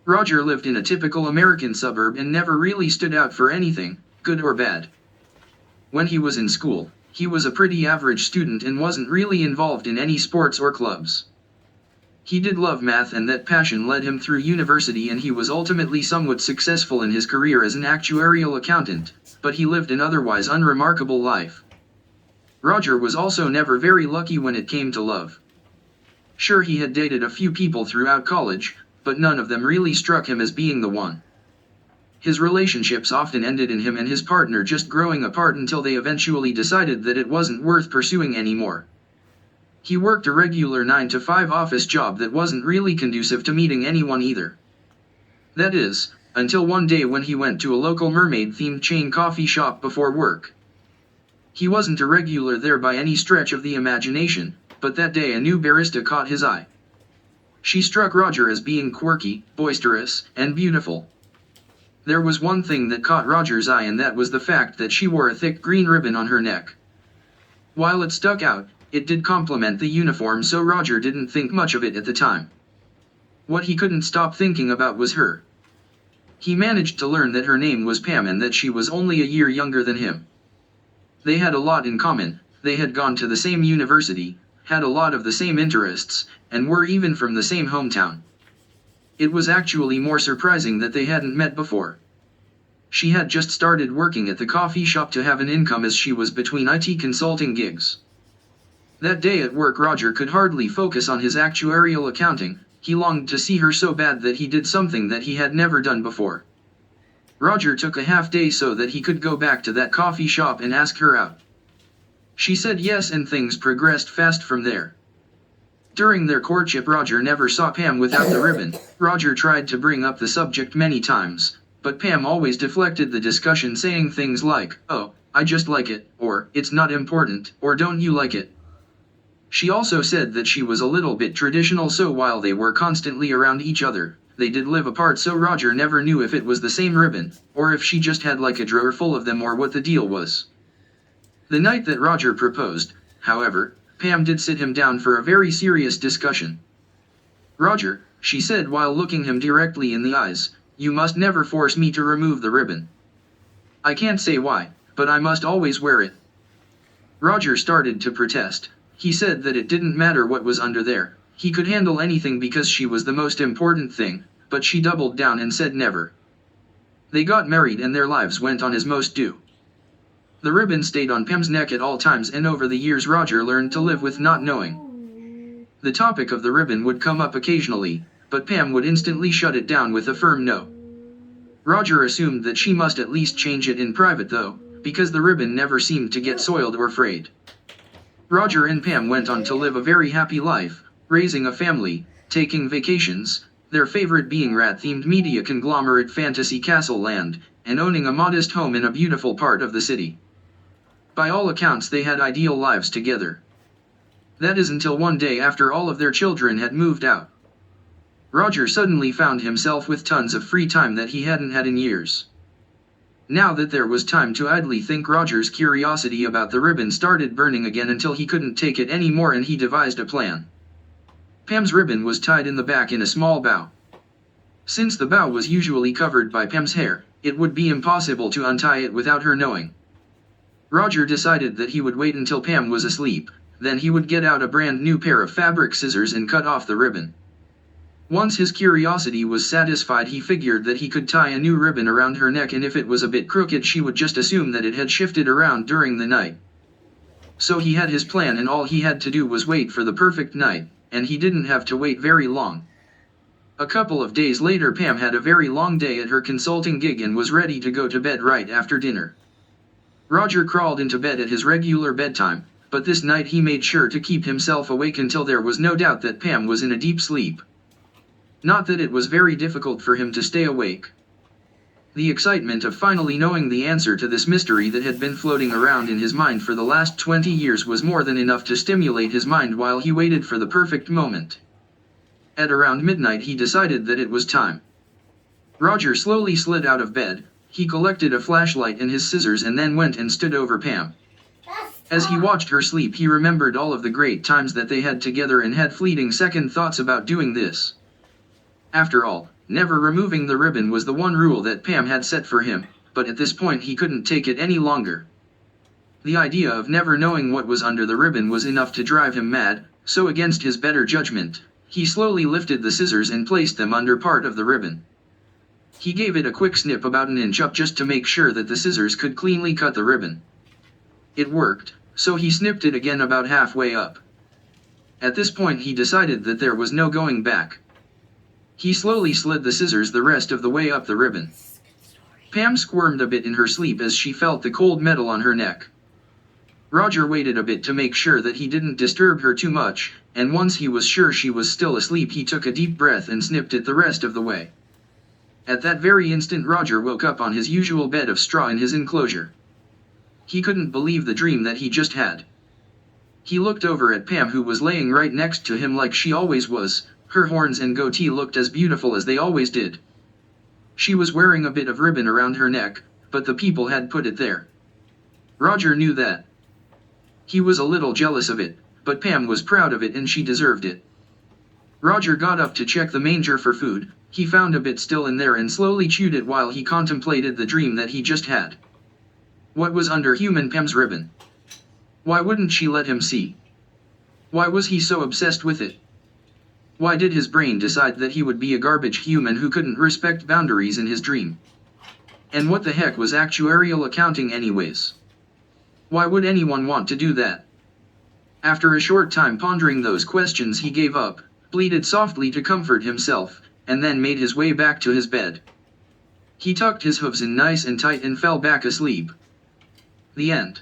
Roger lived in a typical American suburb and never really stood out for anything, good or bad. When he was in school, he was a pretty average student and wasn't really involved in any sports or clubs. He did love math, and that passion led him through university, and he was ultimately somewhat successful in his career as an actuarial accountant, but he lived an otherwise unremarkable life. Roger was also never very lucky when it came to love. Sure, he had dated a few people throughout college, but none of them really struck him as being the one. His relationships often ended in him and his partner just growing apart until they eventually decided that it wasn't worth pursuing anymore. He worked a regular 9-to-5 office job that wasn't really conducive to meeting anyone either. That is, until one day when he went to a local mermaid-themed chain coffee shop before work. He wasn't a regular there by any stretch of the imagination, but that day a new barista caught his eye. She struck Roger as being quirky, boisterous, and beautiful. There was one thing that caught Roger's eye, and that was the fact that she wore a thick green ribbon on her neck. While it stuck out, it did complement the uniform, so Roger didn't think much of it at the time. What he couldn't stop thinking about was her. He managed to learn that her name was Pam and that she was only a year younger than him. They had a lot in common. They had gone to the same university, had a lot of the same interests, and were even from the same hometown. It was actually more surprising that they hadn't met before. She had just started working at the coffee shop to have an income as she was between IT consulting gigs. That day at work, Roger could hardly focus on his actuarial accounting. He longed to see her so bad that he did something that he had never done before. Roger took a half day so that he could go back to that coffee shop and ask her out. She said yes, and things progressed fast from there. During their courtship, Roger never saw Pam without the ribbon. Roger tried to bring up the subject many times, but Pam always deflected the discussion, saying things like, "Oh, I just like it," or "It's not important," or "Don't you like it?" She also said that she was a little bit traditional, so while they were constantly around each other, they did live apart, so Roger never knew if it was the same ribbon, or if she just had like a drawer full of them, or what the deal was. The night that Roger proposed, however, Pam did sit him down for a very serious discussion. "Roger," she said while looking him directly in the eyes, "you must never force me to remove the ribbon. I can't say why, but I must always wear it." Roger started to protest. He said that it didn't matter what was under there. He could handle anything because she was the most important thing, but she doubled down and said never. They got married and their lives went on as most do. The ribbon stayed on Pam's neck at all times, and over the years Roger learned to live with not knowing. The topic of the ribbon would come up occasionally, but Pam would instantly shut it down with a firm no. Roger assumed that she must at least change it in private though, because the ribbon never seemed to get soiled or frayed. Roger and Pam went on to live a very happy life, raising a family, taking vacations, their favorite being rat-themed media conglomerate Fantasy Castle Land, and owning a modest home in a beautiful part of the city. By all accounts, they had ideal lives together. That is until one day after all of their children had moved out. Roger suddenly found himself with tons of free time that he hadn't had in years. Now that there was time to idly think, Roger's curiosity about the ribbon started burning again until he couldn't take it anymore, and he devised a plan. Pam's ribbon was tied in the back in a small bow. Since the bow was usually covered by Pam's hair, it would be impossible to untie it without her knowing. Roger decided that he would wait until Pam was asleep, then he would get out a brand new pair of fabric scissors and cut off the ribbon. Once his curiosity was satisfied, he figured that he could tie a new ribbon around her neck, and if it was a bit crooked she would just assume that it had shifted around during the night. So he had his plan, and all he had to do was wait for the perfect night, and he didn't have to wait very long. A couple of days later, Pam had a very long day at her consulting gig and was ready to go to bed right after dinner. Roger crawled into bed at his regular bedtime, but this night he made sure to keep himself awake until there was no doubt that Pam was in a deep sleep. Not that it was very difficult for him to stay awake. The excitement of finally knowing the answer to this mystery that had been floating around in his mind for the last 20 years was more than enough to stimulate his mind while he waited for the perfect moment. At around midnight he decided that it was time. Roger slowly slid out of bed. He collected a flashlight and his scissors and then went and stood over Pam. As he watched her sleep, he remembered all of the great times that they had together and had fleeting second thoughts about doing this. After all, Never removing the ribbon was the one rule that Pam had set for him, but at this point he couldn't take it any longer. The idea of never knowing what was under the ribbon was enough to drive him mad, so against his better judgment, he slowly lifted the scissors and placed them under part of the ribbon. He gave it a quick snip about an inch up just to make sure that the scissors could cleanly cut the ribbon. It worked, so he snipped it again about halfway up. At this point he decided that there was no going back. He slowly slid the scissors the rest of the way up the ribbon. Pam squirmed a bit in her sleep as she felt the cold metal on her neck. Roger waited a bit to make sure that he didn't disturb her too much, and once he was sure she was still asleep he took a deep breath and snipped it the rest of the way. At that very instant Roger woke up on his usual bed of straw in his enclosure. He couldn't believe the dream that he just had. He looked over at Pam, who was laying right next to him like she always was. Her horns and goatee looked as beautiful as they always did. She was wearing a bit of ribbon around her neck, but the people had put it there. Roger knew that. He was a little jealous of it, but Pam was proud of it and she deserved it. Roger got up to check the manger for food. He found a bit still in there and slowly chewed it while he contemplated the dream that he just had. What was under human Pam's ribbon? Why wouldn't she let him see? Why was he so obsessed with it? Why did his brain decide that he would be a garbage human who couldn't respect boundaries in his dream? And what the heck was actuarial accounting anyways? Why would anyone want to do that? After a short time pondering those questions he gave up, bleated softly to comfort himself, and then made his way back to his bed. He tucked his hooves in nice and tight and fell back asleep. The end.